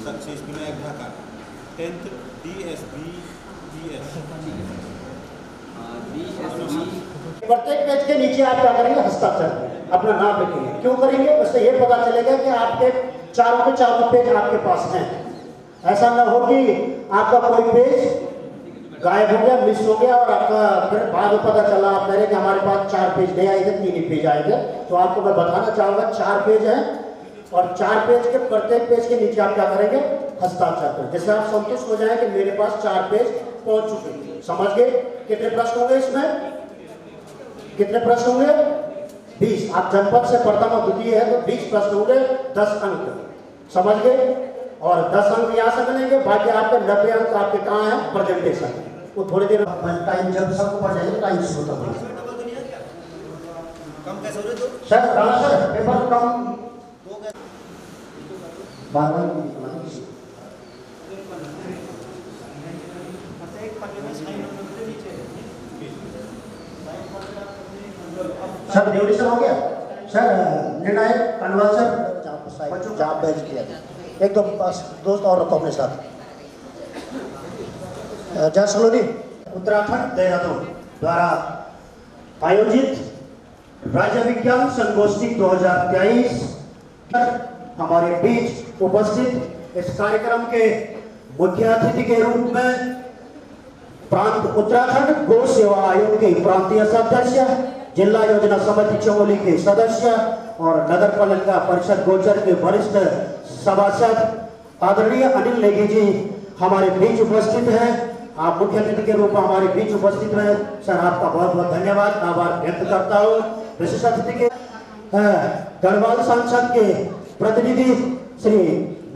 Success Vinayak Dhaka 10th DSB प्रत्येक page के नीचे आप क्या करेंगे, हस्ताक्षर अपना नाम लिखेंगे। क्यों करेंगे? उससे ये पता चलेगा कि आपके चारों के चारों पेज आपके पास हैं। ऐसा ना हो कि आपका कोई पेज गायब हो गया, मिस हो गया और आपका फिर बाद में पता चला आप कह रहे कि हमारे पास 4 पेज नहीं आएंगे, 3 ही पेज आएंगे। तो आपको मैं बताना चाहूँगा 4 पेज हैं और 4 पेज के प्रत्येक पेज के नीचे आप क्या करेंगे, हस्ताक्षर करें, जिससे आप संतुष्ट हो जाए कि मेरे पास 4 पेज पहुंच चुके। समझ गए? कितने प्रश्न होंगे इसमें? कितने प्रश्न होंगे? 20। आप जनपद से प्रथम और द्वितीय है तो 20 प्रश्न होंगे, 10 अंक। समझ गए? और 10 अंक यहाँ से मिलेंगे, बाकी आपके 90 अंक आपके कहाँ है, प्रेजेंटेशन। वो थोड़ी देर टाइम जब सबको पढ़ जाएंगे टाइम शुरू होता है। कम कैसे हो रहे तो सर राणा सर पेपर कम 12 सर ड्यूरेशन हो गया। सर निर्णायक कन्वर्ट सर बच्चों जहाँ बैच किया एक दो दोस्त और रखो अपने साथ। जय सलोनी उत्तराखंड देहरादून द्वारा आयोजित राज्य विज्ञान संगोष्ठी 2023 हमारे बीच उपस्थित इस कार्यक्रम के मुख्य अतिथि के रूप में प्रांत उत्तराखंड गौ सेवा आयोग के प्रांतीय सदस्य, जिला योजना समिति चमोली के सदस्य और नगर पालिका परिषद गोचर के वरिष्ठ सभासद आदरणीय अनिल नेगी जी हमारे बीच उपस्थित हैं। आप मुख्य अतिथि के रूप में हमारे बीच उपस्थित हैं। सर आपका बहुत बहुत धन्यवाद, आभार व्यक्त करता हूँ। विशिष्ट अतिथि के गढ़वाल सांसद के प्रतिनिधि श्री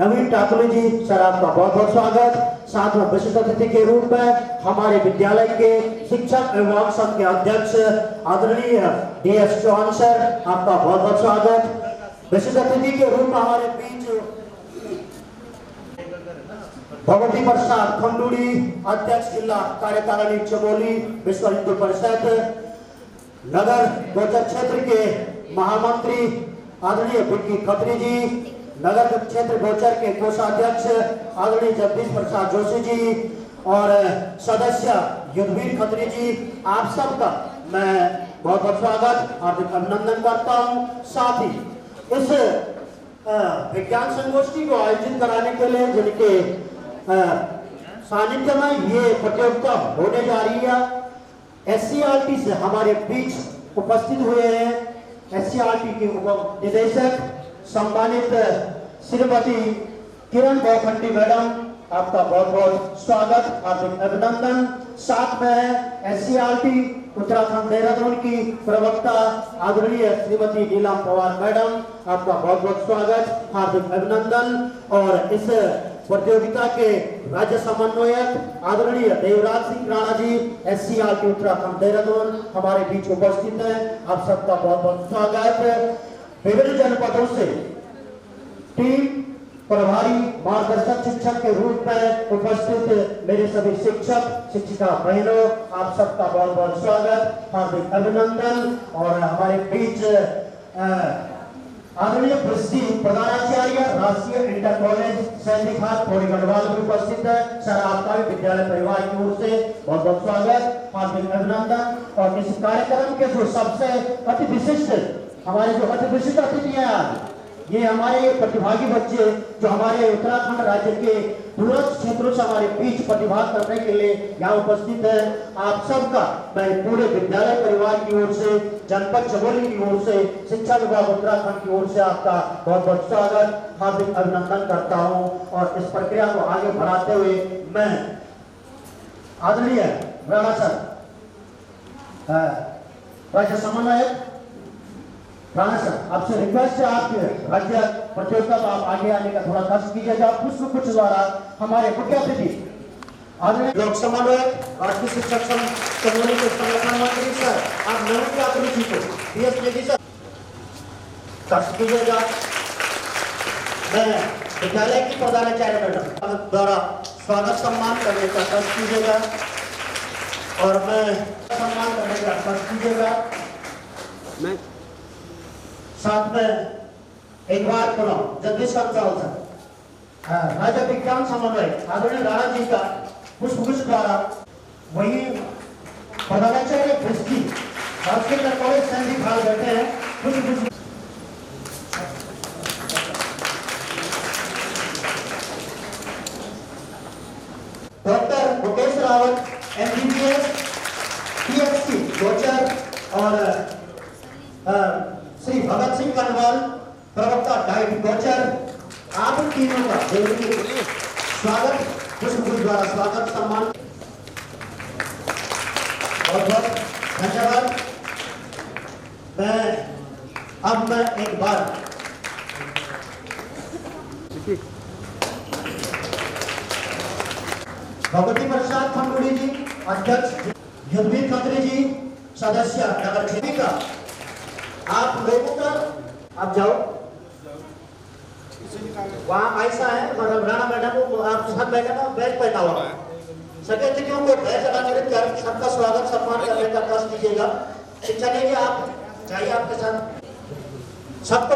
नवीन ठाकुर जी, सर आपका बहुत बहुत स्वागत। साथ में विशिष्ट अतिथि के रूप में हमारे विद्यालय के शिक्षक एवं संघ के अध्यक्ष आदरणीय DS चौहान सर, आपका बहुत बहुत स्वागत। विशिष्ट अतिथि के रूप में हमारे बीच भगवती प्रसाद खंडूड़ी, अध्यक्ष जिला कार्यकारिणी चमोली विश्व हिंदू परिषद, नगर गोचर क्षेत्र के महामंत्री आदरणीय विक्की खत्री जी, नगर क्षेत्र गोचर के कोषाध्यक्ष आदरणीय जगदीश प्रसाद जोशी जी और सदस्य युद्धवीर खत्री जी, आप सबका मैं बहुत बहुत स्वागत हार्दिक अभिनंदन करता हूं। साथ ही इस विज्ञान संगोष्ठी को आयोजित कराने के लिए जिनके सानिध्य में ये प्रतियोगिता होने जा रही है, SCRT से हमारे बीच उपस्थित हुए हैं SCRT के उप निदेशक सम्मानित श्रीमती किरण बौखंडी मैडम, आपका बहुत बहुत स्वागत हार्दिक अभिनंदन। साथ में है SCRT उत्तराखंड देहरादून की प्रवक्ता आदरणीय श्रीमती नीलम पवार मैडम, आपका बहुत बहुत स्वागत हार्दिक अभिनंदन। और इस प्रतियोगिता के राज्य समन्वयक आदरणीय देवराज सिंह राणा जी SCRT उत्तराखंड देहरादून हमारे बीच उपस्थित हैं। आप सबका बहुत बहुत स्वागत। विभिन्न जनपदों से टीम प्रभारी मार्गदर्शक शिक्षक के रूप में उपस्थित मेरे सभी शिक्षक शिक्षिका बहनों, आप सबका बहुत बहुत स्वागत हार्दिक अभिनंदन। और हमारे बीच आदरणीय वृद्धि प्रधानाचार्य राष्ट्रीय इंटर कॉलेज सैनिक पौड़ी गढ़वाल भी उपस्थित है। सर आपका भी विद्यालय परिवार की ओर से बहुत बहुत स्वागत हार्दिक अभिनंदन। और इस कार्यक्रम के जो सबसे अति विशिष्ट हमारे जो अति विशिष्ट अतिथि हैं आज ये हमारे प्रतिभागी बच्चे जो हमारे उत्तराखंड राज्य के दूरस्थ क्षेत्रों से हमारे बीच प्रतिभाग करने के लिए यहाँ उपस्थित है। आप सबका मैं पूरे विद्यालय परिवार की ओर से, जनपद चमोली की ओर से, शिक्षा विभाग उत्तराखंड की ओर से आपका बहुत बहुत स्वागत हार्दिक अभिनंदन करता हूँ। और इस प्रक्रिया को आगे बढ़ाते हुए मैं आदरणीय राणा सर राज्य समन्वयक राणा सर, आपसे रिक्वेस्ट है आपके राज्य प्रतियोगिता में आप आगे आने का थोड़ा कष्ट कीजिएगा। पुष्प गुच्छ द्वारा हमारे मुख्य अतिथि आदरणीय लोक समन्वयक राष्ट्रीय शिक्षक संघ चमोली के संगठन मंत्री सर, आप नवीन ठाकुर जी को DS नेगी सर कष्ट कीजिएगा। मैं विद्यालय की प्रधानाचार्य मैडम द्वारा स्वागत सम्मान करने का कष्ट कीजिएगा और मैं सम्मान करने का कष्ट कीजिएगा। मैं साथ में एक बार पुनः जगदीश कंसाल राज्य विज्ञान समन्वय आदरणीय राणा जी का पुष्पगुच्छ द्वारा वही प्रधानाचार्य दृष्टि राजकीय कॉलेज सैनिक भाग बैठे हैं। पुष्पगुच्छ doctor Mukesh Rawat MBBS PhD गोचर और श्री भगत सिंह कनवाल प्रवक्ता डाइट गोचर, आप तीनों का स्वागत पुष्पगुच्छ द्वारा स्वागत सम्मान बहुत बहुत धन्यवाद। मैं एक बार भगवती प्रसाद खंडूड़ी जी अध्यक्ष, युद्धवीर खत्री जी सदस्य नगर क्षेत्र का, आप लोगों का आप जाओ वहाँ ऐसा है मतलब राणा मैडम को आप सब बैठे ना बैच पहना हुआ सके अतिथियों को बैच अलंकृत कर सबका स्वागत सम्मान करने का कष्ट कीजिएगा। शिक्षा लीजिए, आप चाहिए आपके साथ सबको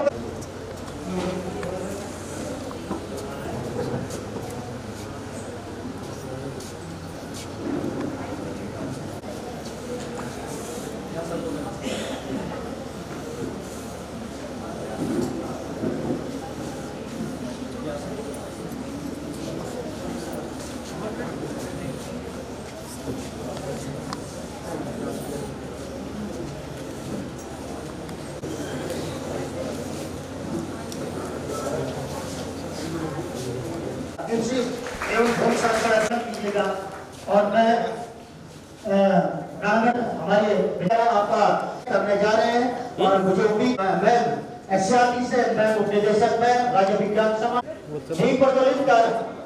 एवं बहुत सारा कीजिएगा। और मैं हमारे विद्यालय आपका करने जा रहे हैं और मुझे उम्मीद मैं SCRT से मैं उपनिदेशक में राज्य विज्ञान समाज जी प्रज्वलित कर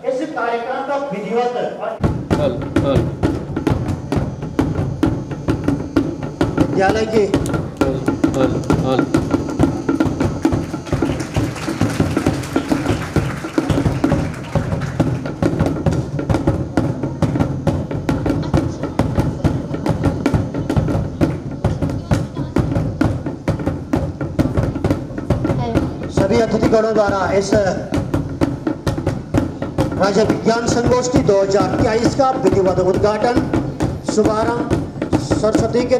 इस कार्यक्रम का विधिवत विद्यालय की सभी अतिथिगणों द्वारा इस राज्य विज्ञान संगोष्ठी 2023 का विधिवत उद्घाटन शुभारंभ सरस्वती के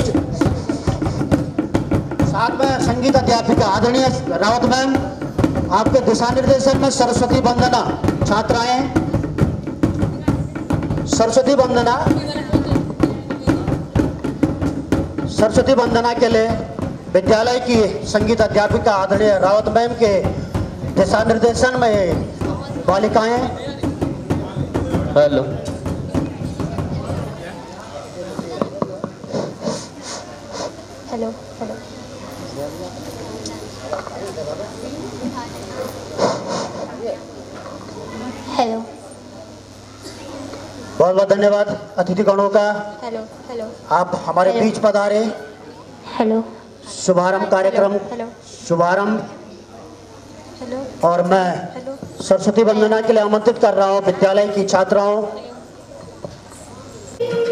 साथ में संगीत अध्यापिका आदरणीय रावत मैम आपके दिशा निर्देशन में सरस्वती वंदना छात्राएं सरस्वती वंदना के लिए विद्यालय की संगीत अध्यापिका आदरणीय रावत मैम के दिशा निर्देशन में बालिकाएं हेलो हेलो हेलो हेलो बहुत बहुत धन्यवाद अतिथिगणों का। हेलो हेलो आप हमारे हेलो। बीच पधारे। हेलो शुभारंभ कार्यक्रम हेलो शुभारंभ हेलो और मैं हेलो सरस्वती वंदना के लिए आमंत्रित कर रहा हूँ विद्यालय की छात्राओं। Thank you.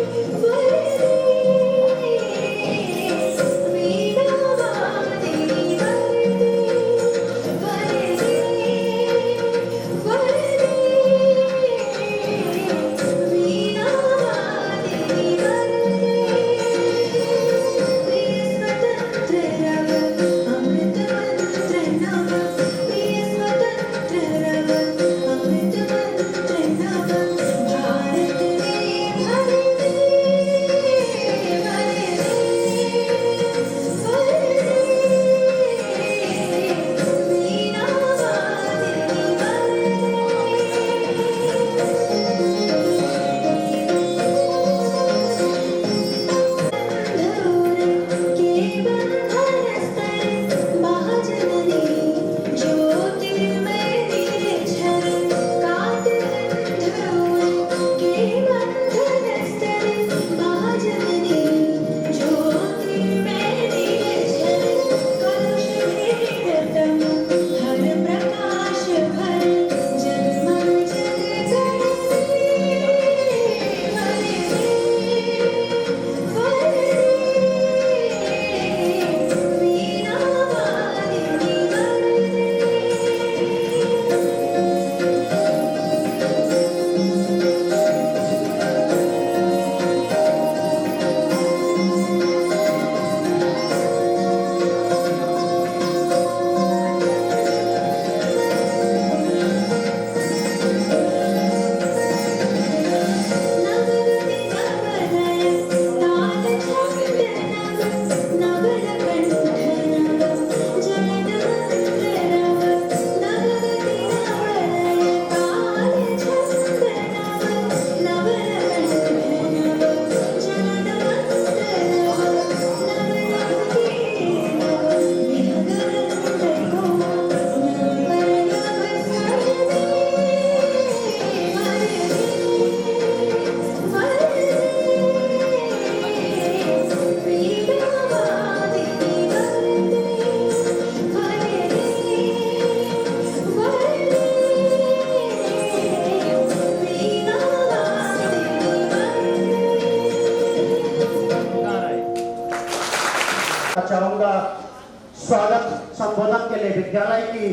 स्वागत संबोधन के लिए विद्यालय की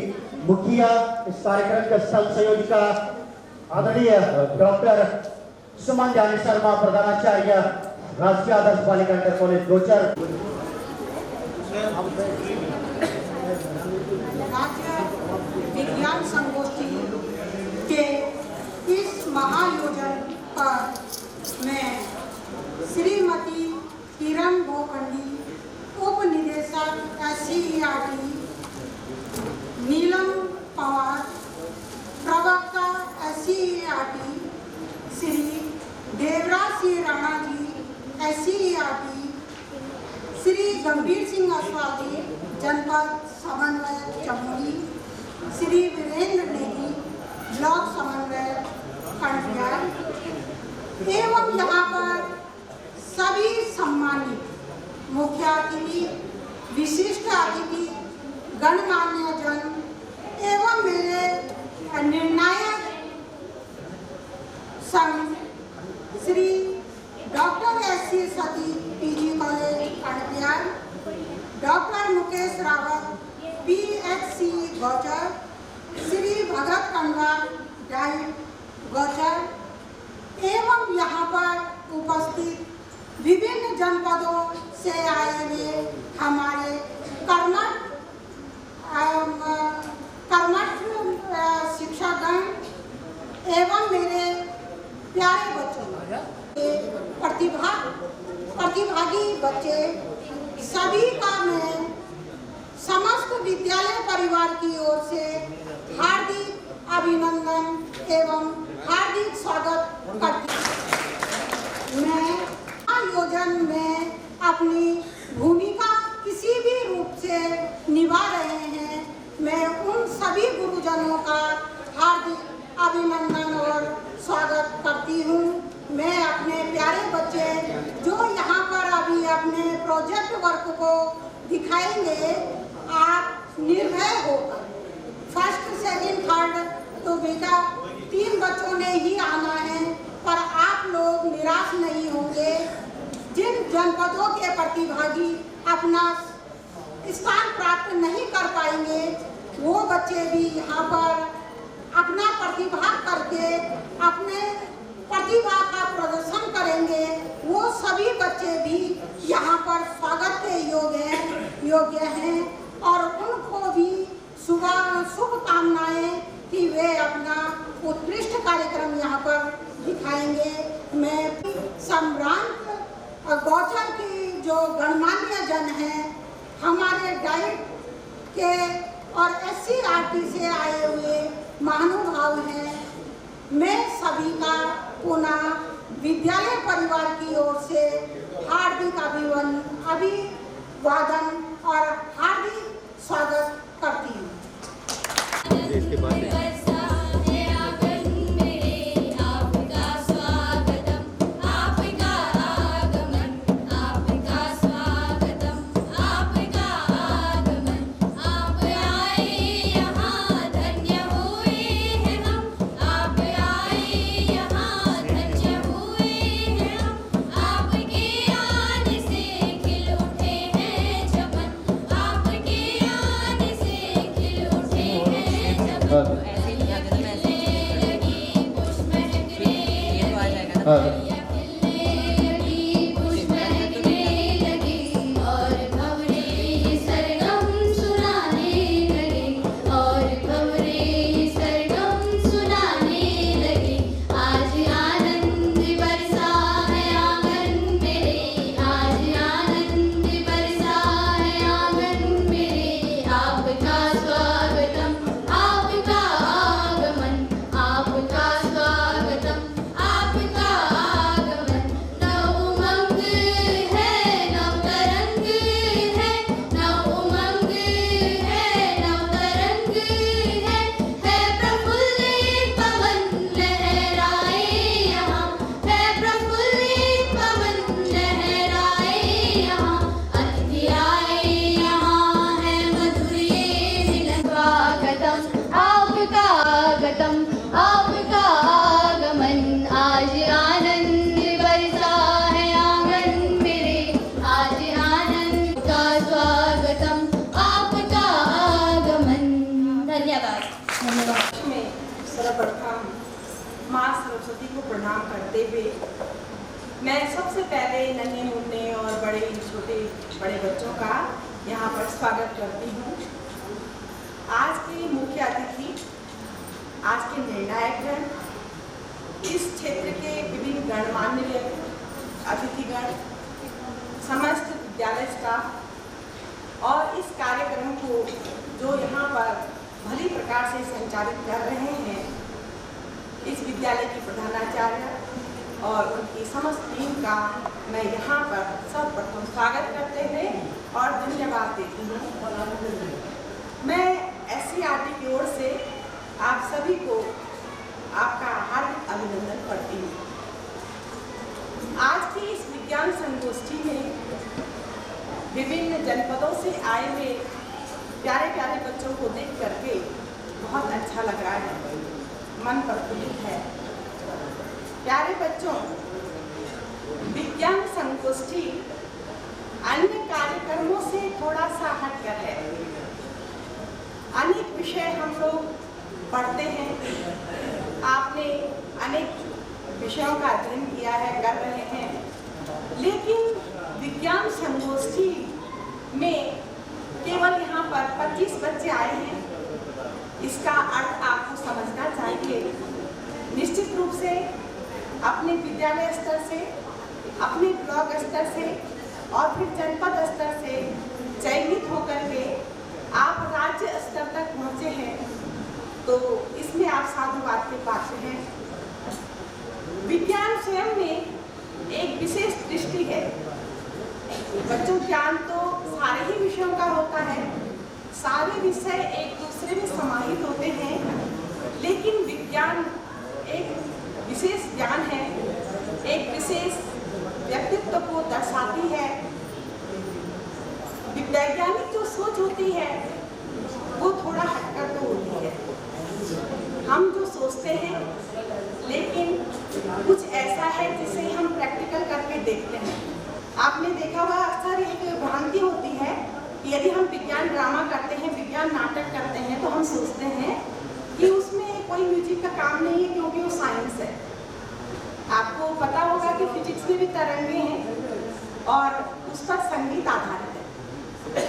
मुखिया, इस कार्यक्रम के स्थल संयोजिका आदरणीय डॉक्टर सुमन जानी शर्मा, प्रधानाचार्य, राजकीय आदर्श बालिका इंटर कॉलेज गोचर। राज्य विज्ञान संगोष्ठी के इस महायोजन पर मैं श्रीमती किरण भोखंडी, उप निदेशक SCERT, नीलम पवार, प्रवक्ता SCERT, श्री देवराज सिंह राणा जी SCERT, श्री गंभीर सिंह अस्वादी, जनपद समन्वयक चमोली, श्री वीरेंद्र नेगी, ब्लॉक समन्वयक खंडिया, एवं यहाँ पर सभी सम्मानित मुख्य अतिथि, विशिष्ट अतिथि, गणमान्य जन एवं मेरे निर्णायक संघ श्री डॉक्टर SC सती PG कॉलेज खंडिया, डॉक्टर मुकेश रावत PHC गोचर, श्री भगत कंडवा डाइट गोचर एवं यहाँ पर उपस्थित विभिन्न जनपदों से आए हुए हमारे कर्मठ शिक्षकगण एवं मेरे प्यारे बच्चों, प्रतिभागी बच्चे सभी का मैं समस्त विद्यालय परिवार की ओर से हार्दिक अभिनंदन एवं हार्दिक स्वागत करती हूँ। मैं आयोजन में अपनी भूमिका किसी भी रूप से निभा रहे हैं, मैं उन सभी गुरुजनों का हार्दिक अभिनंदन और स्वागत करती हूँ। मैं अपने प्यारे बच्चे जो यहाँ पर अभी अपने प्रोजेक्ट वर्क को दिखाएंगे, आप निर्भय होकर फर्स्ट, सेकंड, थर्ड तो बेटा 3 बच्चों ने ही आना है, पर आप लोग निराश नहीं होंगे। जिन जनपदों के प्रतिभागी अपना स्थान प्राप्त नहीं कर पाएंगे, वो बच्चे भी यहाँ पर अपना प्रतिभा करके अपने प्रतिभा का प्रदर्शन करेंगे। वो सभी बच्चे भी यहाँ पर स्वागत के योग्य हैं और उनको भी शुभकामनाएं कि वे अपना उत्कृष्ट कार्यक्रम यहाँ पर दिखाएंगे। मैं सम्रांत गोचर की जो गणमान्य जन हैं, हमारे डाइट के और SCERT से आए हुए महानुभाव हैं, मैं सभी का पुनः विद्यालय परिवार की ओर से हार्दिक अभिवादन और हार्दिक स्वागत करती हूँ। इसके बाद आपका सरस्वती को प्रणाम करते हुए मैं सबसे पहले नन्हे मुन्ने और बड़े छोटे बड़े बच्चों का यहाँ पर स्वागत करती हूँ। आज के मुख्य अतिथि, आज के निर्णायकगण, इस क्षेत्र के विभिन्न गणमान्य अतिथिगण, समस्त विद्यालय स्टाफ और इस कार्यक्रम को जो यहाँ पर भली प्रकार से संचालित कर रहे हैं, इस विद्यालय की प्रधानाचार्य और उनकी समस्त टीम का मैं यहाँ पर सर्वप्रथम स्वागत करते हुए और धन्यवाद देती हूँ। मैं SCERT की ओर से आप सभी को आपका हार्दिक अभिनंदन करती हूँ। आज की इस विज्ञान संगोष्ठी में विभिन्न जनपदों से आए हुए प्यारे प्यारे बच्चों को देख करके बहुत अच्छा लग रहा है, मन प्रफुल्लित है। प्यारे बच्चों, विज्ञान संगोष्ठी अन्य कार्यक्रमों से थोड़ा सा हटकर है। अनेक विषय हम लोग पढ़ते हैं, आपने अनेक विषयों का अध्ययन किया है, कर रहे हैं, लेकिन विज्ञान संगोष्ठी में केवल यहाँ पर 25 बच्चे आए हैं। इसका अर्थ आपको समझना चाहिए। निश्चित रूप से अपने विद्यालय स्तर से, अपने ब्लॉक स्तर से और फिर जनपद स्तर से चयनित होकर के आप राज्य स्तर तक पहुँचे हैं, तो इसमें आप साधुवाद के पात्र हैं। विज्ञान स्वयं में एक विशेष दृष्टि है। बच्चों, ज्ञान तो सारे ही विषयों का होता है, सारे विषय एक दूसरे में समाहित होते हैं, लेकिन विज्ञान एक विशेष ज्ञान है, एक विशेष व्यक्तित्व को दर्शाती है। वैज्ञानिक जो सोच होती है वो थोड़ा हटकर तो होती है। हम जो सोचते हैं, लेकिन कुछ ऐसा है जिसे हम प्रैक्टिकल करके देखते हैं। आपने देखा हुआ अक्सर एक भ्रांति होती है कि यदि हम विज्ञान ड्रामा करते हैं, विज्ञान नाटक करते हैं, तो हम सोचते हैं कि उसमें कोई म्यूजिक का काम नहीं है क्योंकि वो साइंस है। आपको पता होगा कि फिजिक्स में भी तरंगे हैं और उस पर संगीत आधारित है।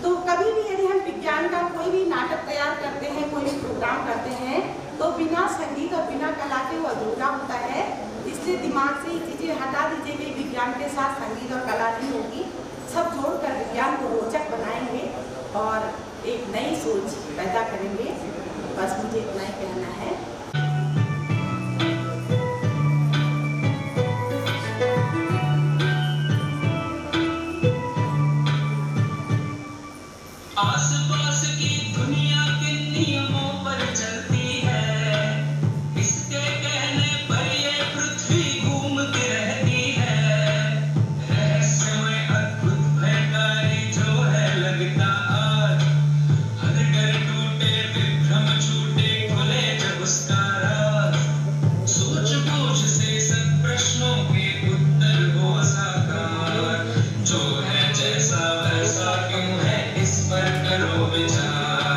तो कभी भी यदि हम विज्ञान का कोई भी नाटक तैयार करते हैं, कोई भी प्रोग्राम करते हैं, तो बिना संगीत और बिना कला के वो अधूरा होता है। इसलिए दिमाग से ये चीज़ें हटा दीजिए कि विज्ञान के साथ संगीत और कला नहीं होगी। सब जोड़कर विज्ञान को रोचक बनाएंगे और एक नई सोच पैदा करेंगे। बस मुझे इतना ही कहना है। आसपास की दुनिया के नियमों पर चलती है, इसके कहने पर ये पृथ्वी घूमती रहती है। रहस्यमय अद्भुत भयकारी जो है लगता आज, हर डर टूटे विभ्रम छूटे खुले जब उसका राज। सोच बूझ से सब प्रश्नों के उत्तर हो साकार, जो है जैसा वैसा क्यों है इस पर करो विचार।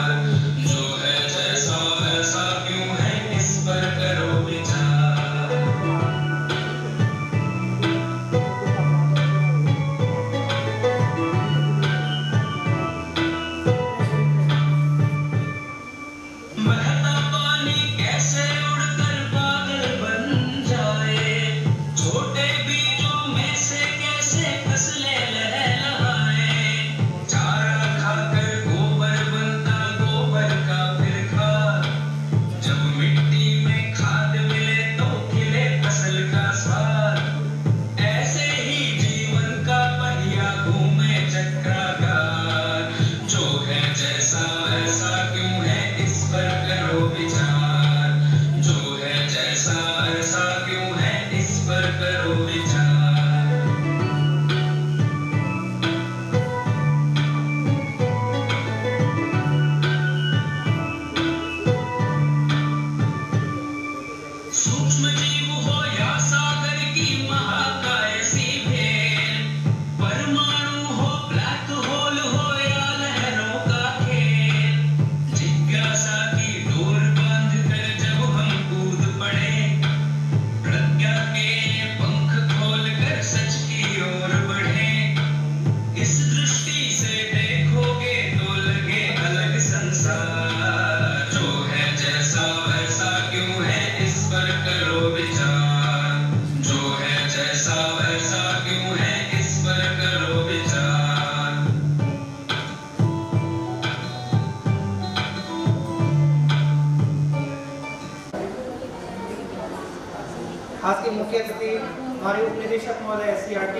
आज के मुख्य अतिथि हमारे उप निदेशक महोदय SCRT,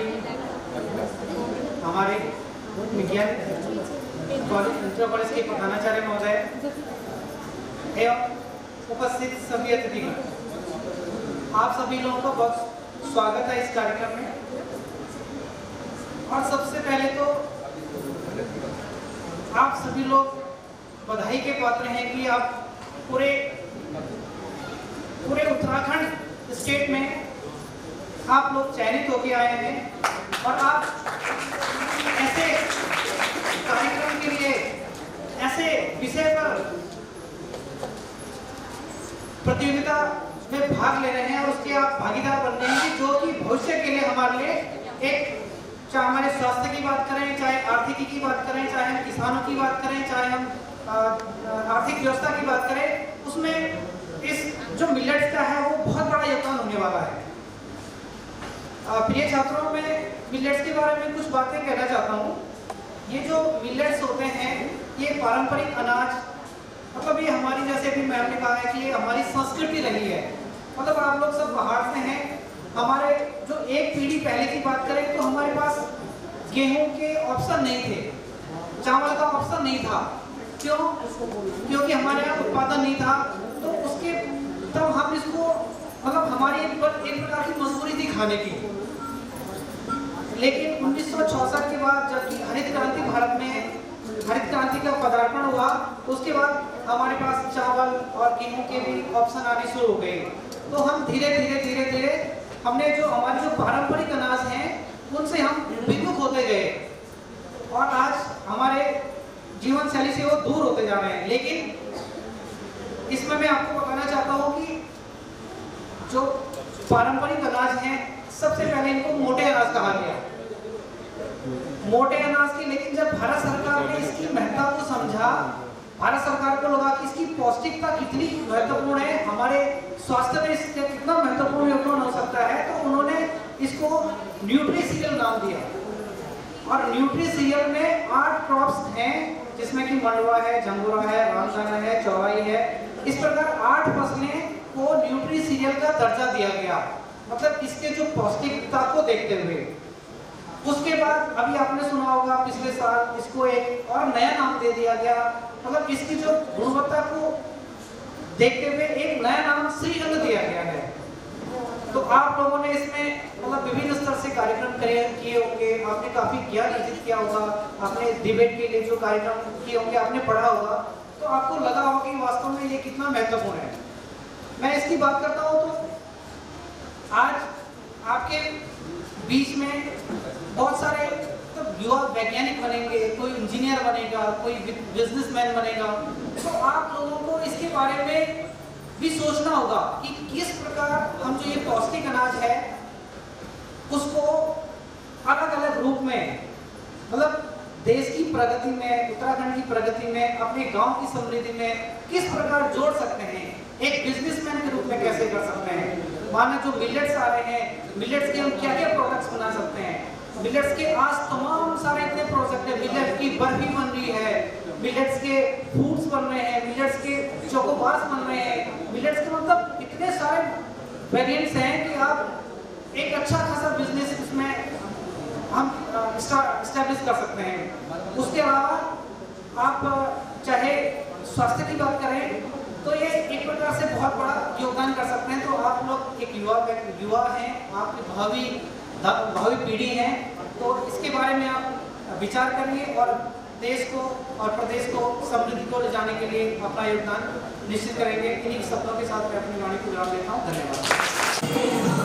हमारे विज्ञान इंटर कॉलेज के प्रधानाचार्य महोदय एवं उपस्थित सभी अतिथि, आप सभी लोगों का बहुत स्वागत है इस कार्यक्रम में। और सबसे पहले तो आप सभी लोग बधाई के पात्र हैं कि आप पूरे उत्तराखंड स्टेट में आप लोग चयनित होकर आए हैं और आप ऐसे कार्यक्रम के लिए ऐसे विषय पर प्रतियोगिता में भाग ले रहे हैं और उसके आप भागीदार बन रहे हैं जो कि भविष्य के लिए हमारे लिए एक, चाहे हमारे स्वास्थ्य की बात करें, चाहे आर्थिकी की बात करें, चाहे हम किसानों की बात करें, चाहे हम आर्थिक व्यवस्था की बात करें, उसमें इस जो मिलेट्स का है वो बहुत बड़ा योगदान होने वाला है। प्रिय छात्रों, मैं मिलेट्स के बारे में कुछ बातें कहना चाहता हूँ। ये जो मिलेट्स होते हैं ये पारंपरिक अनाज, मतलब ये हमारी, जैसे भी मैम ने कहा है कि ये हमारी संस्कृति रही है। मतलब आप लोग सब बाहर से हैं, हमारे जो एक पीढ़ी पहले की बात करें तो हमारे पास गेहूं के ऑप्शन नहीं थे, चावल का ऑप्शन नहीं था। क्यों? क्योंकि हमारे यहाँ उत्पादन नहीं था, तो उसके तब हम इसको, मतलब हमारी एक प्रकार की मजबूरी थी खाने की। लेकिन 1964 के बाद जबकि हरित क्रांति, भारत में हरित क्रांति का पदार्पण हुआ, उसके बाद हमारे पास चावल और गेहूं के भी ऑप्शन आने शुरू हो गए। तो हम धीरे धीरे हमने जो हमारे जो पारंपरिक अनाज हैं उनसे हम विमुख होते गए और आज हमारे जीवन शैली से वो दूर होते जा रहे हैं। लेकिन इसमें मैं आपको बताना चाहता हूँ कि जो पारंपरिक अनाज हैं सबसे पहले इनको मोटे अनाज कहा गया, मोटे अनाज की। लेकिन जब भारत सरकार ने इसकी महत्ता को समझा, भारत सरकार को लगा कि इसकी पौष्टिकता कितनी महत्वपूर्ण है, हमारे स्वास्थ्य में इसका कितना महत्वपूर्ण योगदान हो सकता है, तो उन्होंने इसको न्यूट्रीसीरियल नाम दिया। और न्यूट्रीसीरियल में 8 क्रॉप्स हैं, जिसमें कि मंडवा है, झंगोरा है, रामदाना है, चौराई है। इस प्रकार 8 फसलें को न्यूट्रीसीरियल का दर्जा दिया गया, मतलब इसके जो पौष्टिकता को देखते हुए। उसके बाद अभी आपने सुना होगा पिछले साल इसको एक और नया नाम दे दिया गया, मतलब इसकी जो गुणवत्ता को देखते हुए एक नया नाम श्रीगंध दिया गया है। तो आप लोगों ने इसमें मतलब विभिन्न स्तर से कार्यक्रम किए होंगे, आपने काफी ज्ञान अर्जित किया होगा, आपने डिबेट के लिए जो कार्यक्रम किए होंगे आपने पढ़ा होगा, तो आपको लगा होगा कि वास्तव में ये कितना महत्वपूर्ण है। मैं इसकी बात करता हूँ तो आज आपके बीच में बहुत सारे तो युवा वैज्ञानिक बनेंगे, कोई इंजीनियर बनेगा, कोई बिजनेसमैन बनेगा। तो आप लोगों को इसके बारे में भी सोचना होगा कि किस प्रकार हम जो ये पौष्टिक अनाज है उसको अलग अलग रूप में, मतलब देश की प्रगति में, उत्तराखंड की प्रगति में, अपने गांव की समृद्धि में किस प्रकार जोड़ सकते हैं, एक बिजनेसमैन के रूप में कैसे कर सकते हैं। माना जो मिलेट्स आ रहे हैं, मिलेट्स के हम क्या क्या प्रोडक्ट्स बना सकते हैं। मिलेट्स के आज तमाम सारे इतने प्रोडक्ट है, मिलेट्स की बर्फी बन रही है, मिलेट्स के फूड्स बन रहे हैं, मिलेट्स के चोकोबार्स बन रहे हैं, मिलेट्स के मतलब इतने सारे वेरिएंट्स हैं कि आप एक अच्छा खासा बिजनेस इसमें हम स्टैब्लिश कर सकते हैं। उसके अलावा आप चाहे स्वास्थ्य की बात करें तो ये एक प्रकार से बहुत बड़ा योगदान कर सकते हैं। तो आप लोग एक युवा हैं, आपकी भावी पीढ़ी है, तो इसके बारे में आप विचार करिए और देश को और प्रदेश को समृद्धि को ले जाने के लिए अपना योगदान निश्चित करेंगे। इन्हीं शब्दों के साथ मैं अपनी वाणी को विराम देता हूँ। धन्यवाद।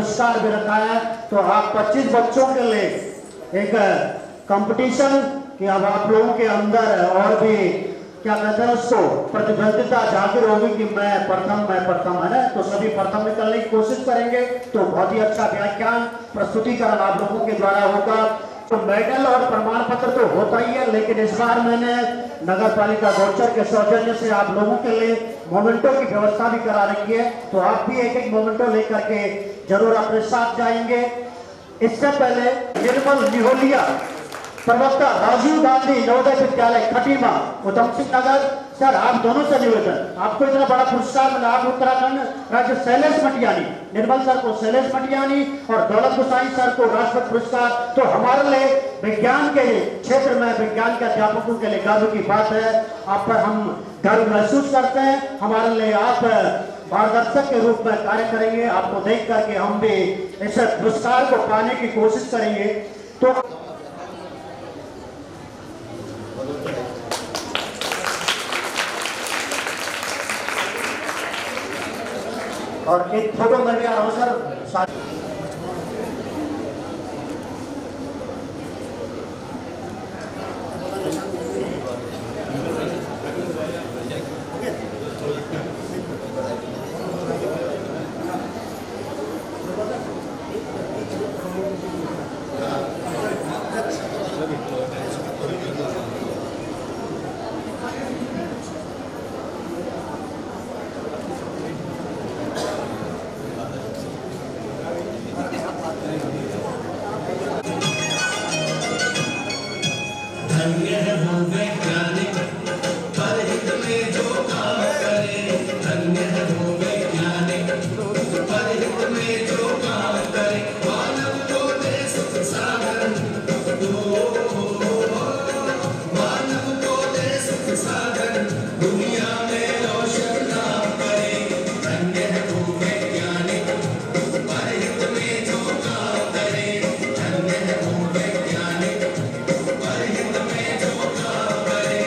पुरस्कार भी रखा है। तो आप 25 बच्चों के लिए एक कंपटीशन कि अब आप लोगों के अंदर और भी क्या कहते हैं उसको प्रतिबद्धता जाहिर होगी कि मैं प्रथम है ना, तो सभी प्रथम निकलने की कोशिश करेंगे। तो बहुत ही अच्छा व्याख्यान प्रस्तुतिकरण आप लोगों के द्वारा होगा। तो मेडल और प्रमाण पत्र तो होता ही है, लेकिन इस बार मैंने नगर पालिका गौचर के सौजन्य से आप लोगों के लिए मोमेंटो की व्यवस्था भी करा रखी है। तो आप भी एक एक मोमेंटो लेकर के जरूर अपने साथ जाएंगे। इससे पहले निर्मल निहोलिया प्रवक्ता राजीव गांधी नवोदय विद्यालय खटीमा उधम सिंह नगर, सर आप दोनों से निवेदन, आपको इतना बड़ा पुरस्कार मिला, आप उत्तराखंड राज्य शैलेश मटियानी, निर्मल सर को शैलेश मटियानी और दौलत गोसाई सर को राष्ट्रपति पुरस्कार। तो हमारे लिए विज्ञान के क्षेत्र में विज्ञान के अध्यापकों के लिए गर्व की बात है, आप पर हम गर्व महसूस करते हैं। हमारे लिए आप मार्गदर्शक के रूप में कार्य करेंगे, आपको देख करके हम भी इस पुरस्कार को पाने की कोशिश करेंगे। तो और एक फोटो में भी आ रहा हूं सर। धन्य है वो वैज्ञानिक परहित में जो काम करे, धन्य है वो वैज्ञानिक परहित में जो काम करे, मानव को दे सुख साधन, मानव को दे सुख साधन, दुनिया में रोशन नाम करे, धन्य है वो वैज्ञानिक परहित में जो काम करे, धन्य है वो वैज्ञानिक परहित में जो काम करे।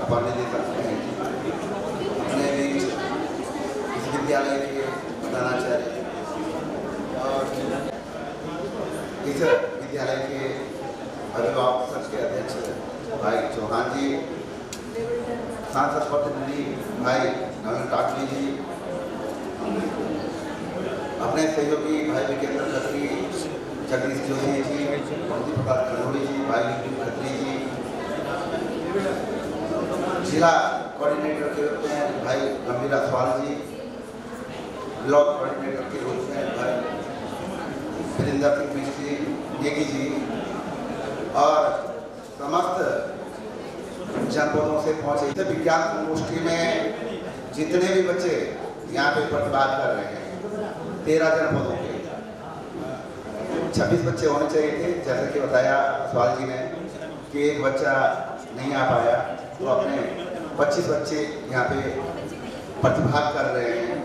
अपर निदेशक अपने बीच इस विद्यालय के प्रधानाचार्य और इस विद्यालय के अभिभावक संघ के अध्यक्ष भाई चौहान जी, सांसद प्रतिनिधि भाई नवीन टाटली जी, अपने सहयोगी भाई विकेंद्र खत्री, जगदीश जोशी जी, मोदी प्रकाश खंडोड़ी जी, भाई विपिन खत्री जी, जिला कोऑर्डिनेटर के रूप में भाई गंभीर अथवाल जी, ब्लॉक कोऑर्डिनेटर के रूप में भाई वीरेंद्र सिंह मिश्री नेगी जी और समस्त जनपदों से पहुंचे विज्ञान संगोष्ठी में जितने भी बच्चे यहाँ पे प्रतिभाग कर रहे हैं 13 जनपदों के 26 बच्चे होने चाहिए थे, जैसे कि बताया सवाल जी ने कि एक बच्चा नहीं आ पाया, तो अपने 25 बच्चे यहाँ पे प्रतिभाग कर रहे हैं।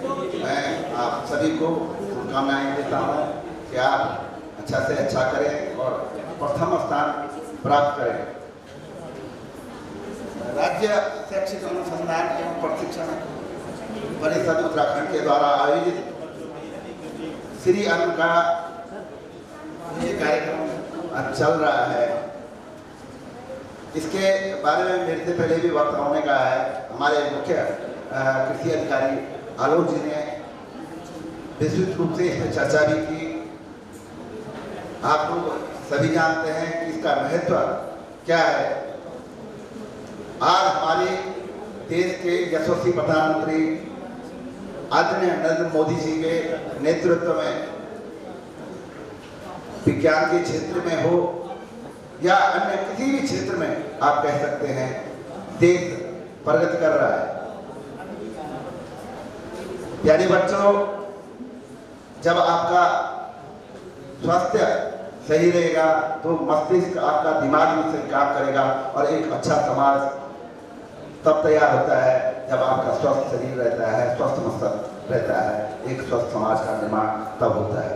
मैं आप सभी को शुभकामनाएं देता हूँ कि आप अच्छा से अच्छा करें और प्रथम स्थान प्राप्त करें। राज्य शैक्षिक अनुसंधान एवं प्रशिक्षण परिषद उत्तराखंड के द्वारा आयोजित श्री अन्न का ये कार्यक्रम चल रहा है। इसके बारे में मेरे से पहले भी वक्त होने का है। हमारे मुख्य कृषि अधिकारी आलोक जी ने विस्तृत रूप से इस पर चर्चा भी की। आप लोग सभी जानते हैं कि इसका महत्व क्या है। आज हमारे देश के यशस्वी प्रधानमंत्री आदरणीय नरेंद्र मोदी जी के नेतृत्व में विज्ञान के क्षेत्र में हो या अन्य किसी भी क्षेत्र में आप कह सकते हैं देश प्रगति कर रहा है। प्यारे बच्चों, जब आपका स्वास्थ्य सही रहेगा तो मस्तिष्क आपका दिमाग भी सही काम करेगा और एक अच्छा समाज तब तैयार होता है जब आपका स्वस्थ शरीर रहता है, स्वस्थ मस्तिष्क रहता है। एक स्वस्थ समाज का निर्माण तब होता है।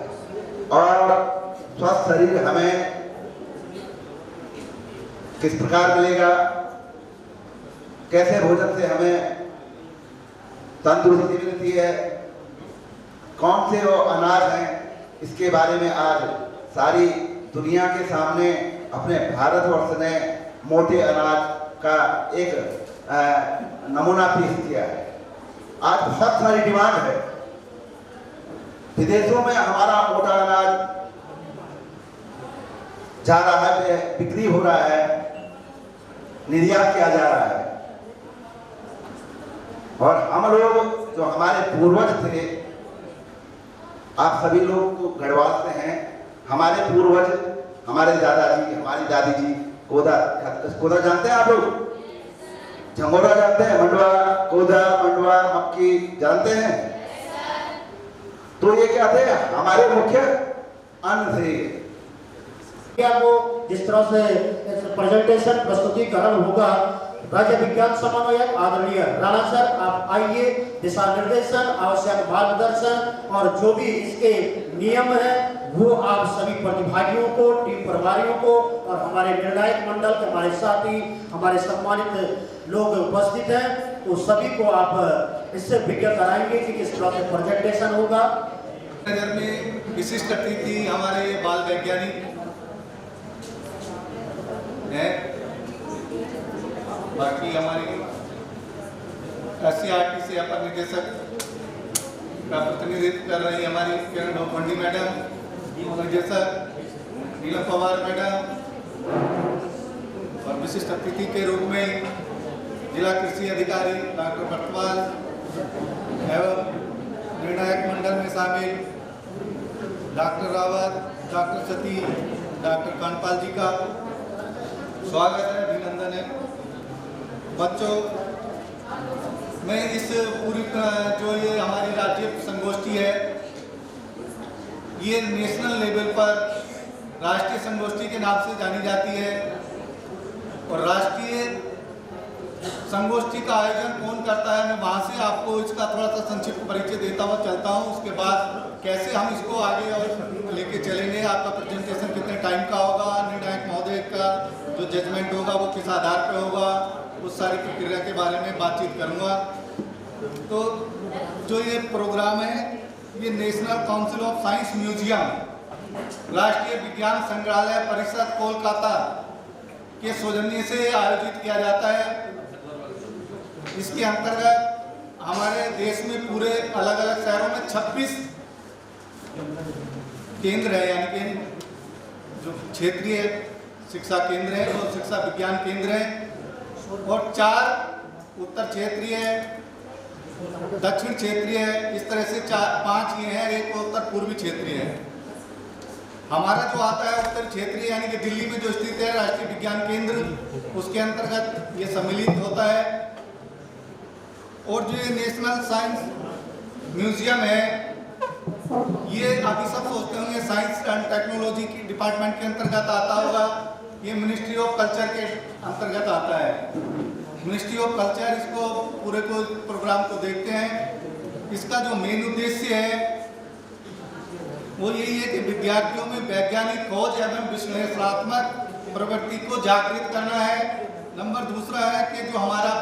और स्वस्थ शरीर हमें किस प्रकार मिलेगा, कैसे भोजन से हमें तंदुरुस्ती मिलती है, कौन से वो अनाज हैं, इसके बारे में आज सारी दुनिया के सामने अपने भारतवर्ष ने मोटे अनाज का एक नमूना पेश किया है। आज बहुत सारी डिमांड है। विदेशों में हमारा मोटा अनाज जा रहा है, बिक्री हो रहा है, निर्यात किया जा रहा है। और हम लोग जो हमारे पूर्वज थे, आप सभी लोग तो गढ़वाल से हैं, हमारे पूर्वज, हमारे दादाजी, हमारी दादी जी कोदा जानते हैं आप लोग? झंगोरा जानते हैं? मंडवा, कोदा, मंडवा, मक्की जानते हैं? तो ये क्या थे? हमारे मुख्य अन्न थे। को जिस तरह से प्रेजेंटेशन प्रस्तुतिकरण होगा, राज्य विज्ञान समन्वयक आदरणीय राणा सर, आप आइए, दिशा निर्देशन, आवश्यक मार्गदर्शन और जो भी इसके नियम है वो आप सभी प्रतिभागियों को, टीम प्रभारियों को और हमारे निर्णायक मंडल के हमारे साथी, हमारे सम्मानित लोग उपस्थित हैं, तो सभी को आप इससे विज्ञान कराएंगे कि किस तरह से प्रेजेंटेशन होगा। नजर में विशिष्ट अतिथि हमारे बाल वैज्ञानिक हैं। बाकी हमारी SCRT से अपर निदेशक का प्रतिनिधित्व कर रही हमारी किरण भोपंडी मैडम, निदेशक नीलम पवार मैडम और विशिष्ट अतिथि के रूप में जिला कृषि अधिकारी डॉक्टर बर्तवाल एवं निर्णायक मंडल में शामिल डॉक्टर रावत, डॉक्टर सती, डॉक्टर कानपाल जी का स्वागत है, अभिनंदन है। बच्चों, मैं इस पूरी जो ये हमारी राज्य संगोष्ठी है, ये नेशनल लेवल पर राष्ट्रीय संगोष्ठी के नाम से जानी जाती है। और राष्ट्रीय संगोष्ठी का आयोजन कौन करता है, मैं वहाँ से आपको इसका थोड़ा सा संक्षिप्त परिचय देता हुआ चलता हूँ। उसके बाद कैसे हम इसको आगे और लेके चलेंगे, आपका प्रेजेंटेशन कितने टाइम का होगा, निर्णायक महोदय सब्जेक्ट का जो जजमेंट होगा वो किस आधार पर होगा, उस सारी प्रक्रिया के बारे में बातचीत करूँगा। तो जो ये प्रोग्राम है ये national council of science museum राष्ट्रीय विज्ञान संग्रहालय परिषद कोलकाता के सौजन्य से आयोजित किया जाता है। इसके अंतर्गत हमारे देश में पूरे अलग अलग शहरों में 26 केंद्र है, यानी कि जो क्षेत्रीय शिक्षा केंद्र है, जो शिक्षा विज्ञान केंद्र है, और 4 उत्तर क्षेत्रीय, दक्षिण क्षेत्रीय है। इस तरह से 5 ये हैं, एक उत्तर पूर्वी क्षेत्रीय है। हमारा जो आता है उत्तर क्षेत्रीय यानी कि दिल्ली में जो स्थित है राष्ट्रीय विज्ञान केंद्र, उसके अंतर्गत ये सम्मिलित होता है। और जो ये नेशनल साइंस म्यूजियम है, ये अभी सब सोचते होंगे साइंस एंड टेक्नोलॉजी की डिपार्टमेंट के अंतर्गत आता होगा। ये मिनिस्ट्री ऑफ कल्चर के अंतर्गत आता है। मिनिस्ट्री ऑफ कल्चर इसको पूरे को प्रोग्राम को देखते हैं। इसका जो मेन उद्देश्य है वो यही है कि विद्यार्थियों में वैज्ञानिक खोज एवं विश्लेषणात्मक प्रवृत्ति को जागृत करना है। नंबर दूसरा है कि जो हमारा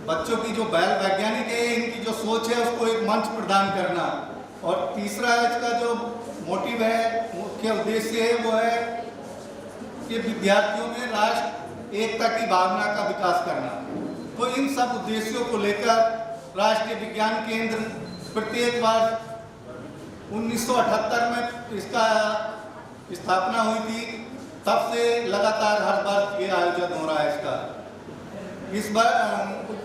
बच्चों की जो वैज्ञानिक है, इनकी जो सोच है उसको एक मंच प्रदान करना। और तीसरा इसका जो मोटिव है, मुख्य उद्देश्य है, वो है कि विद्यार्थियों में राष्ट्र एकता की भावना का विकास करना। तो इन सब उद्देश्यों को लेकर राष्ट्रीय विज्ञान केंद्र प्रत्येक वर्ष 1978 में इसका स्थापना हुई थी, तब से लगातार हर वर्ष ये आयोजन हो रहा है इसका। इस बार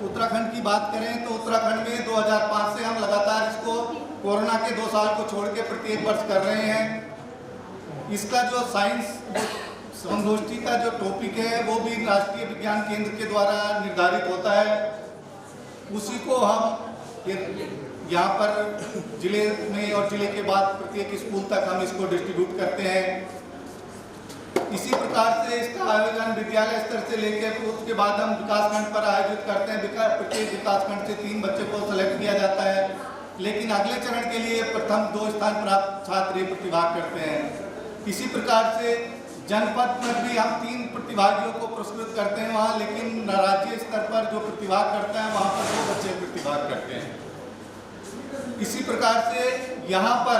उत्तराखंड की बात करें तो उत्तराखंड में 2005 से हम लगातार इसको कोरोना के 2 साल को छोड़ के प्रत्येक वर्ष कर रहे हैं। इसका जो साइंस संगोष्ठी का जो टॉपिक है वो भी राष्ट्रीय विज्ञान केंद्र के द्वारा निर्धारित होता है। उसी को हम यहाँ पर जिले में और जिले के बाद प्रत्येक स्कूल तक हम इसको डिस्ट्रीब्यूट करते हैं। इसी प्रकार से इसका आयोजन विद्यालय स्तर से लेकर उसके बाद हम विकासखंड पर आयोजित करते हैं। प्रत्येक विकासखंड से 3 बच्चों को सेलेक्ट किया जाता है, लेकिन अगले चरण के लिए प्रथम 2 स्थान प्राप्त छात्र प्रतिभाग करते हैं। इसी प्रकार से जनपद में भी हम 3 प्रतिभागियों को पुरस्कृत करते हैं वहाँ, लेकिन राज्य स्तर पर जो प्रतिभाग करता है वहाँ पर 2 बच्चे प्रतिभाग करते हैं। इसी प्रकार से यहाँ पर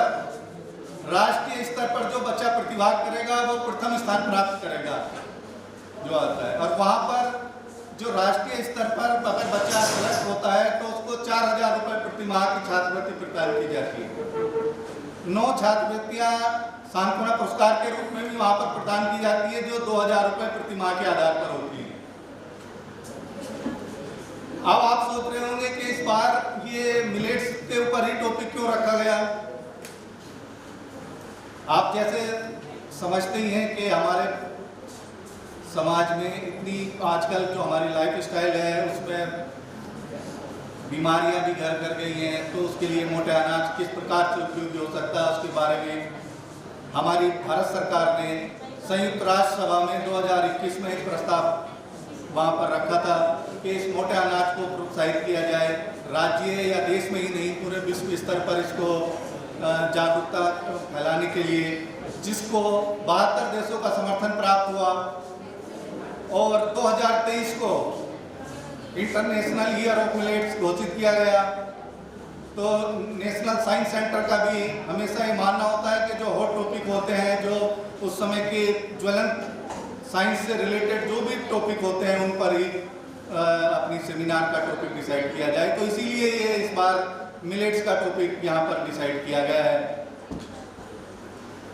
राष्ट्रीय स्तर पर जो बच्चा प्रतिभाग करेगा वो प्रथम स्थान प्राप्त करेगा जो आता है। और वहाँ पर जो राष्ट्रीय स्तर पर अगर बच्चा सेलेक्ट होता है तो उसको 4000 रुपये प्रति माह की छात्रवृत्ति प्रदान की जाती है। 9 छात्रवृत्तियाँ सांत्वना पुरस्कार के रूप में भी वहाँ पर प्रदान की जाती है, जो 2000 रुपये प्रति माह के आधार पर होती है। अब आप सोच रहे होंगे कि इस बार ये मिलेट्स के ऊपर ही टॉपिक क्यों रखा गया। आप जैसे समझते ही हैं कि हमारे समाज में इतनी आजकल जो हमारी लाइफ स्टाइल है उसमें बीमारियां भी घर कर गई हैं, तो उसके लिए मोटे अनाज किस प्रकार से उपयोगी हो सकता है उसके बारे में हमारी भारत सरकार ने संयुक्त राष्ट्र सभा में 2021 में एक प्रस्ताव वहाँ पर रखा था कि इस मोटे अनाज को प्रोत्साहित किया जाए। राज्य या देश में ही नहीं, पूरे विश्व स्तर पर इसको जागरूकता फैलाने के लिए, जिसको 72 देशों का समर्थन प्राप्त हुआ। और 2023 को इंटरनेशनल ईयर ऑफ मिलेट्स घोषित किया गया। तो नेशनल साइंस सेंटर का भी हमेशा ये मानना होता है कि जो हॉट टॉपिक होते हैं, जो उस समय के ज्वलंत साइंस से रिलेटेड जो भी टॉपिक होते हैं उन पर ही अपनी सेमिनार का टॉपिक डिसाइड किया जाए। तो इसीलिए ये इस बार मिलेट्स का टॉपिक यहाँ पर डिसाइड किया गया है।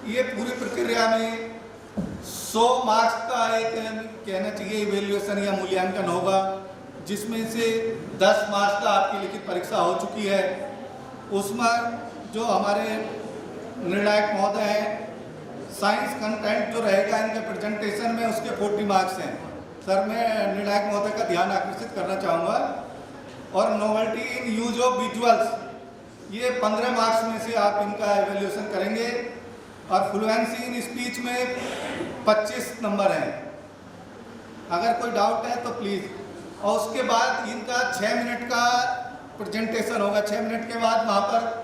ये पूरी प्रक्रिया में 100 मार्क्स का एक कहना चाहिए इवेल्युएशन या मूल्यांकन होगा, जिसमें से 10 मार्क्स का आपकी लिखित परीक्षा हो चुकी है। उसमें जो हमारे निर्णायक महोदय हैं, साइंस कंटेंट जो रहेगा इनके प्रेजेंटेशन में उसके 40 मार्क्स हैं। सर मैं निर्णायक महोदय का ध्यान आकर्षित करना चाहूँगा। और novelty in use of visuals, ये 15 मार्क्स में से आप इनका एवेल्यूएशन करेंगे। और फ्लुएंसी इन स्पीच में 25 नंबर हैं। अगर कोई डाउट है तो प्लीज़। और उसके बाद इनका 6 मिनट का प्रेजेंटेशन होगा। 6 मिनट के बाद वहाँ पर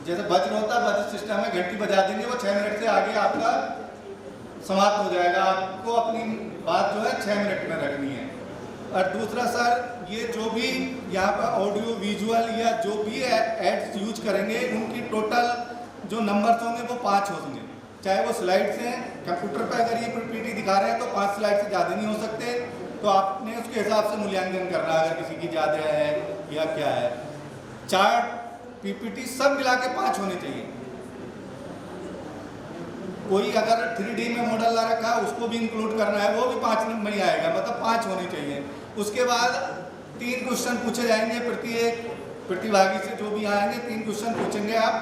जैसे वज्र होता है, वज्र सिस्टम में घंटी बजा देंगे, वो 6 मिनट से आगे आपका समाप्त हो जाएगा। आपको अपनी बात जो है 6 मिनट में रखनी है। और दूसरा सर, ये जो भी यहाँ पर ऑडियो विजुअल या जो भी एड्स यूज करेंगे, उनकी टोटल जो नंबर्स होंगे वो 5 होंगे। चाहे वो स्लाइड्स हैं, कंप्यूटर पर अगर ये पीपीटी दिखा रहे हैं तो 5 स्लाइड से ज़्यादा नहीं हो सकते, तो आपने उसके हिसाब से मूल्यांकन करना है, अगर किसी की ज़्यादा है या क्या है। चार्ट, पीपीटी सब मिला के 5 होने चाहिए। कोई अगर 3D में मॉडल ला रखा है उसको भी इंक्लूड करना है, वो भी 5 में ही आएगा, मतलब 5 होने चाहिए। उसके बाद 3 क्वेश्चन पूछे जाएंगे, प्रत्येक प्रतिभागी से जो भी आएंगे 3 क्वेश्चन पूछेंगे आप,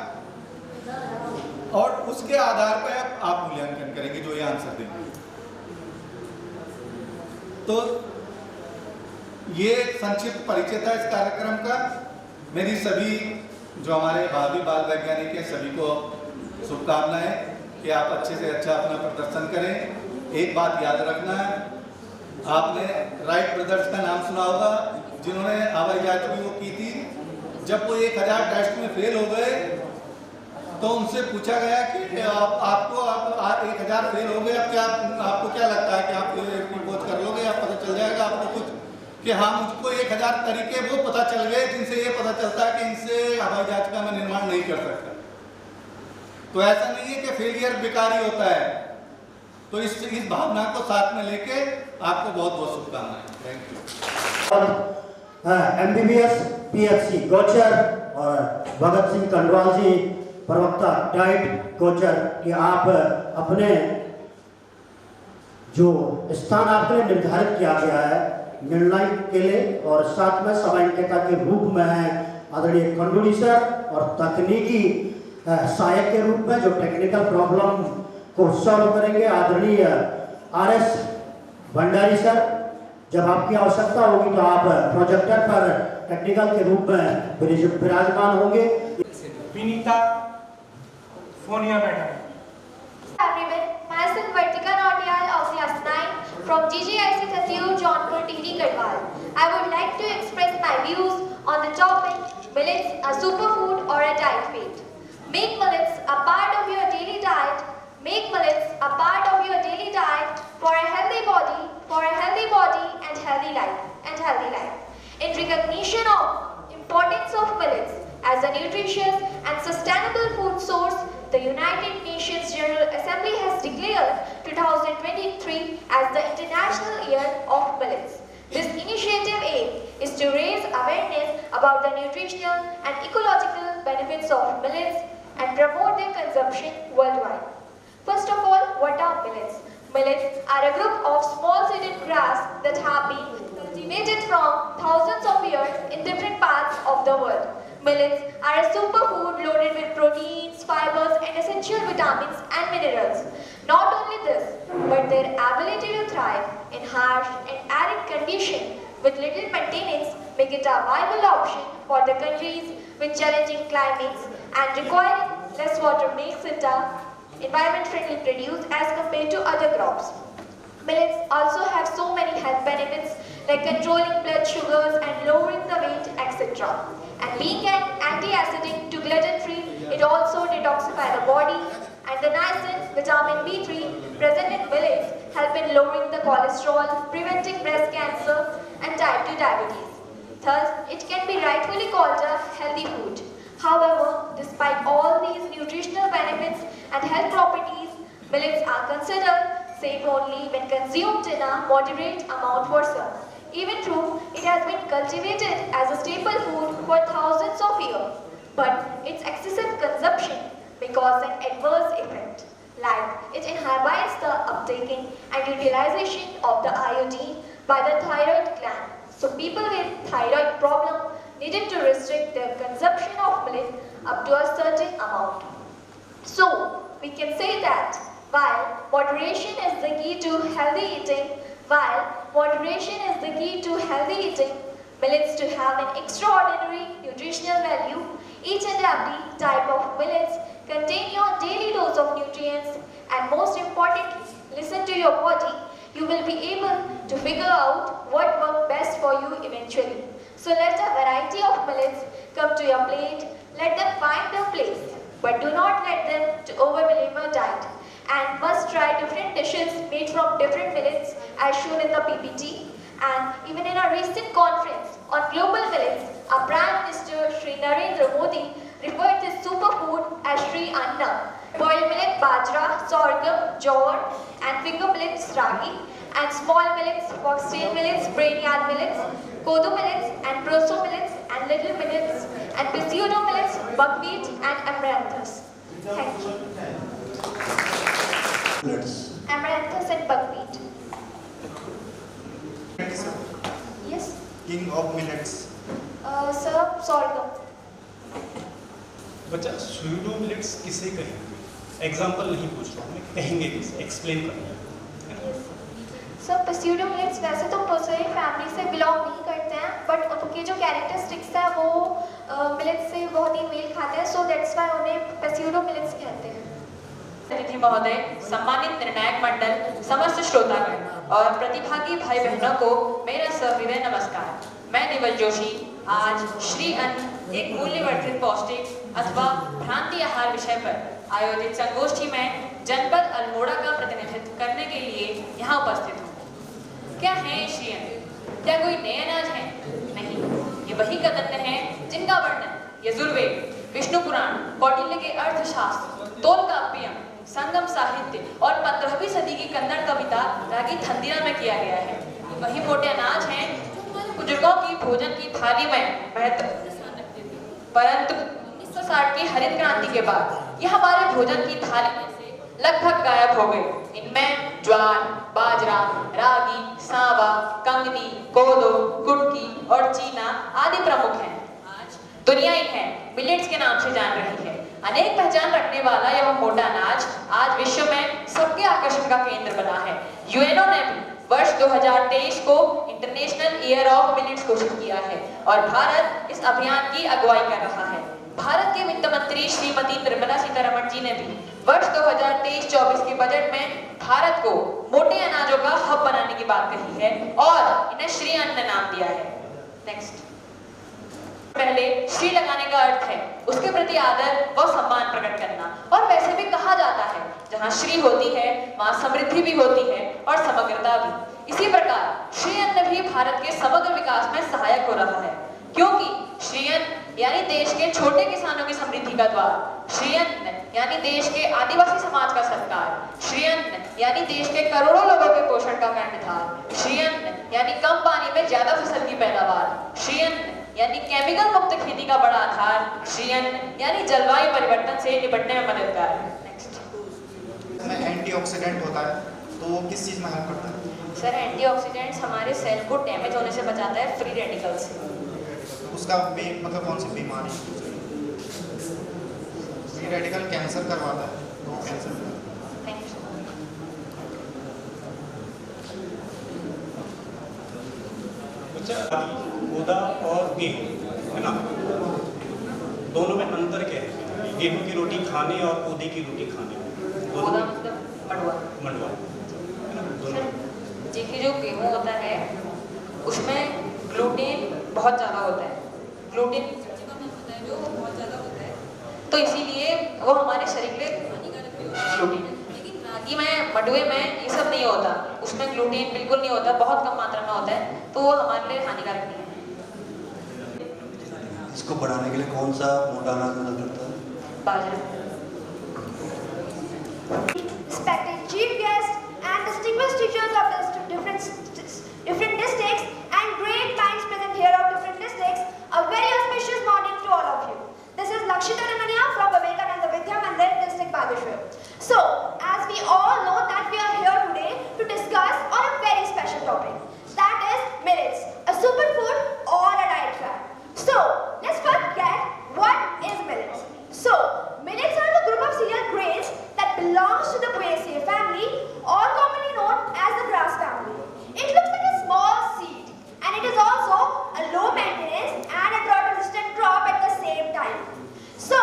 और उसके आधार पर आप मूल्यांकन करेंगे जो ये आंसर देंगे। तो ये संक्षिप्त परिचय था इस कार्यक्रम का। मेरी सभी जो हमारे भावी बाल वैज्ञानिक हैं सभी को शुभकामनाएं कि आप अच्छे से अच्छा अपना प्रदर्शन करें। एक बात याद रखना है, आपने राइट ब्रदर्स का नाम सुना होगा, जिन्होंने हवाई जहाज की वो की थी। जब वो 1000 टेस्ट में फेल हो गए तो उनसे पूछा गया कि आपको 1000 फेल हो गए, अब क्या आपको क्या लगता है कि आप खोज कर लोगे या पता चल जाएगा आपको कुछ? कि हाँ, मुझको 1000 तरीके वो पता चल गए जिनसे ये पता चलता है कि इनसे हवाई जहाज का मैं निर्माण नहीं कर सकता। तो ऐसा नहीं है कि फेलियर बेकार ही होता है। तो इस भावना को साथ में लेके आपको बहुत बहुत शुभकामनाएं। Thank you. MBBS PHC गोचर और भगत सिंह कंडवाल जी प्रवक्ता डाइट गोचर कि आप अपने जो स्थान आपके लिए निर्धारित किया गया है निर्णय के लिए, और साथ में समन्वयता के रूप में है आदरणीय खंडूरी सर, और तकनीकी सहायक के रूप में जो टेक्निकल प्रॉब्लम को सॉल्व करेंगे आदरणीय RS भंडारी सर। जब आपकी आवश्यकता होगी तो आप प्रोजेक्टर पर टेक्निकल के रूप में विराजमान होंगे। Vinita Phonia madam. Everyone, myself Vartika Nautiyal of class 9 from GGIC Thasiur Jaunpur Tirhi Garhwal. I would like to express my views on the topic millets, a superfood or a diet fad. Make millets a part of your daily diet. Make millets a part of your daily diet for a healthy body, and healthy life. In recognition of importance of millets as a nutritious and sustainable food source, the United Nations General Assembly has declared 2023 as the International Year of Millets. This initiative aim is to raise awareness about the nutritional and ecological benefits of millets and promote their consumption worldwide. First of all, what are millets? Millets are a group of small seeded grass that have been cultivated from thousands of years in different parts of the world. Millets are a superfood loaded with proteins, fibers, and essential vitamins and minerals. Not only this, but their ability to thrive in harsh and arid conditions with little maintenance make it a viable option for the countries with challenging climates, and requiring less water makes it a environment-friendly produce as compared to other crops. Millets also have so many health benefits like controlling blood sugars and lowering the weight, etc. And being an anti-acidic to gluten-free, it also detoxifies the body, and the niacin, vitamin B3 present in millets help in lowering the cholesterol, preventing breast cancer and type 2 diabetes. Thus, it can be rightfully called a healthy food. However, despite all these nutritional benefits and health properties, millets are considered safe only when consumed in a moderate amount for some. Even though it has been cultivated as a staple food for thousands of years, but its excessive consumption may cause an adverse effect, like it inhibits the uptaking and utilization of the iodine by the thyroid gland. So people with thyroid problem needed to restrict their consumption of millet up to a certain amount. So we can say that while moderation is the key to healthy eating, millets to have an extraordinary nutritional value. Each and every type of millets contain your daily dose of nutrients, and most importantly, listen to your body. You will be able to figure out what works best for you eventually. So let a variety of millets come to your plate. Let them find their place, but do not let them to overwhelm your diet. and must try different dishes made from different millets as shown in the PPT. And even in a recent conference on global millets, our Prime Minister Shri Narendra Modi referred this superfood as Shri Anna. Boiled millet bajra, sorghum, jowar, and finger millets ragi, and small millets, foxtail millets, brainyard millets, kodo millets, and proso millets, and little millets, and pseudo millets, buckwheat, and amaranthus. Thank you. Amaranthus and buckwheat. Yes? King of millets. Sir, sorghum. बच्चा pseudo millets किसे कहेंगे? Example नहीं पूछ रहा हूँ मैं, कहेंगे किसे, एक्सप्लेन करेंगे। सर pseudo millets वैसे तो पोसेरी फैमिली से बिलोंग नहीं करते हैं, बट उनके जो कैरेक्टरिस्टिक्स है वो मिलेट्स से बहुत ही मेल खाते हैं, सो दैट्स व्हाई उन्हें pseudo millets कहते हैं। अतिथि महोदय, सम्मानित निर्णायक मंडल, समस्त श्रोतागण और प्रतिभागी भाई बहनों को मेरा सविनय नमस्कार। मैं दिवल जोशी आज श्री अन्न एक मूल्यवर्धित पौष्टिक अथवा भ्रांति आहार विषय पर आयोजित संगोष्ठी में जनपद अल्मोड़ा का प्रतिनिधित्व करने के लिए यहाँ उपस्थित हूँ। क्या है श्री अन्न? क्या कोई नए अनाज है? नहीं, ये वही कदम्य हैं जिनका वर्णन यजुर्वेद, विष्णु पुराण, कौटिल्य के अर्थशास्त्र, तोलकाप्यम, संगम साहित्य और 15वीं सदी की कन्नड़ कविता रागी थंदिरा में किया गया है। वही मोटे अनाज हैं बुजुर्गों की भोजन की थाली में महत्व, परंतु 1960 की हरित क्रांति के बाद ये हमारे भोजन की थाली में से लगभग गायब हो गए। इनमें ज्वार, बाजरा, रागी, सांवा, कंगनी, कोदो, कुटकी और चीना आदि प्रमुख हैं। आज दुनिया इन्हें मिलेट्स के नाम से जान रही है। अनेक पहचान रखने वाला यह मोटा अनाज आज विश्व में सबके आकर्षण का केंद्र बना है। यूएनओ ने भी वर्ष 2023 को इंटरनेशनल ईयर ऑफ मिलेट्स घोषित किया है और भारत इस अभियान की अगुवाई कर रहा है। भारत के वित्त मंत्री श्रीमती निर्मला सीतारमण जी ने भी वर्ष 2023-24 के बजट में भारत को मोटे अनाजों का हब बनाने की बात कही है और इन्हें श्री अन्न नाम दिया है। नेक्स्ट। पहले श्री लगाने का अर्थ है उसके प्रति आदर व सम्मान प्रकट करना, और वैसे भी कहा जाता है जहाँ श्री होती है वहाँ समृद्धि भी होती है और समग्रता भी। इसी प्रकार श्री अन्न भी भारत के समग्र विकास में सहायक हो रहा है, क्योंकि श्री अन्न यानी देश के छोटे किसानों की समृद्धि का द्वार, श्री अन्न यानी देश के आदिवासी समाज का सत्कार, श्री अन्न यानी देश के करोड़ों लोगों के पोषण का कर्णधार, श्री अन्न यानी कम पानी में ज्यादा फसल की पैदावार, श्री अन्न यानी केमिकल मुक्त खेती का बड़ा आधार, श्री अन्न यानी जलवायु परिवर्तन से निपटने में मददगार। नेक्स्ट। में एंटीऑक्सीडेंट होता है तो वो किस चीज में हेल्प करता है? सर एंटीऑक्सीडेंट्स हमारे सेल को डैमेज होने से बचाता है फ्री रेडिकल से। उसका मतलब कौन सी बीमारी? फ्री रेडिकल कैंसर करवाता है, तो कैंसर। पौधा और गेहूँ है ना, दोनों में अंतर क्या है? गेहूँ की रोटी खाने और पौधे की रोटी खाने, दोनों मंडवा जी की जो गेहूँ होता है उसमें ग्लूटेन बहुत ज़्यादा होता है, ग्लूटेन जो बहुत ज़्यादा होता है, तो इसीलिए वो हमारे शरीर के लिए हानिकारक भी होता है ग्लूटेन। लेकिन रागी में, मंडुए में ये सब नहीं होता, उसमें ग्लूटेन बिल्कुल नहीं होता, बहुत कम मात्रा में होता है, तो वो हमारे लिए हानिकारक नहीं है। इसको बढ़ाने के लिए कौन सा मोटा अनाज मदद करता है? बाजरा। Respected chief guests and distinguished teachers of the different districts and great minds present here of different districts, a very auspicious morning to all of you. This is Lakshita Ranania from Vivekananda Vidya Mandir, District Bageshwar. So, as we all know that we are here today to discuss on a very special topic, that is millets, a superfood or a diet plan. So, let's first get what is millets. So, millets are the group of cereal grains that belongs to the Poaceae family, or commonly known as the grass family. It looks like a small seed, and it is also a low maintenance and a drought-resistant crop at the same time. So,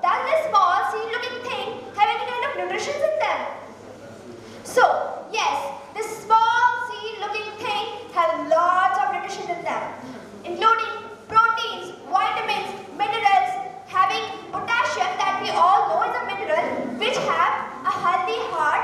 does this small seed-looking thing have any kind of nutrition in them? So, yes, this small seed-looking thing has lots of nutrition in them, including proteins, vitamins, minerals, having potassium that we all know is a mineral which have a healthy heart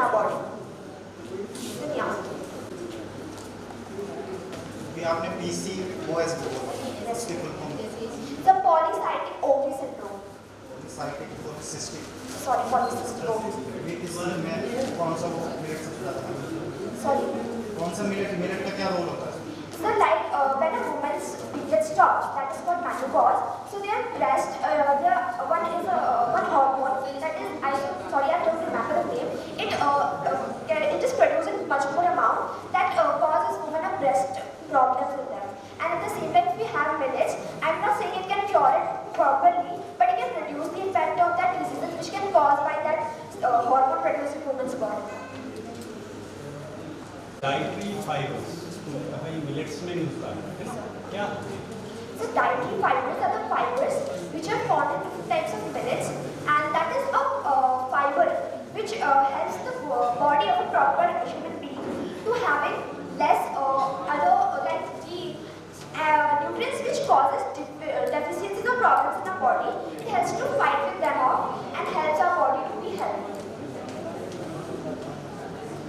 our body. Then yeah. अभी आपने PCOS बोला, इसकी full form The polycystic ovary syndrome. polycystic polycystic. Sorry, polycystic ovary. अभी इसमें कौन सा millet सबसे ज़्यादा है? Sorry. कौन सा मिलेट का क्या रोल होता है? So like when a woman's period stops, that is called menopause. So their breast, one hormone that is, I don't remember the name. It is producing much more amount that causes women a breast problems with them. And at the same time, if we have millets, I'm not saying it can cure it properly, but it can reduce the effect of that diseases which can cause by that hormone produced in women's body. Dietary fibres millets में मिलता है क्या? So dietary fibers are the fibers which are found in different types of millets, and that is a fiber which helps the body of a proper human being to having less other like the nutrients which causes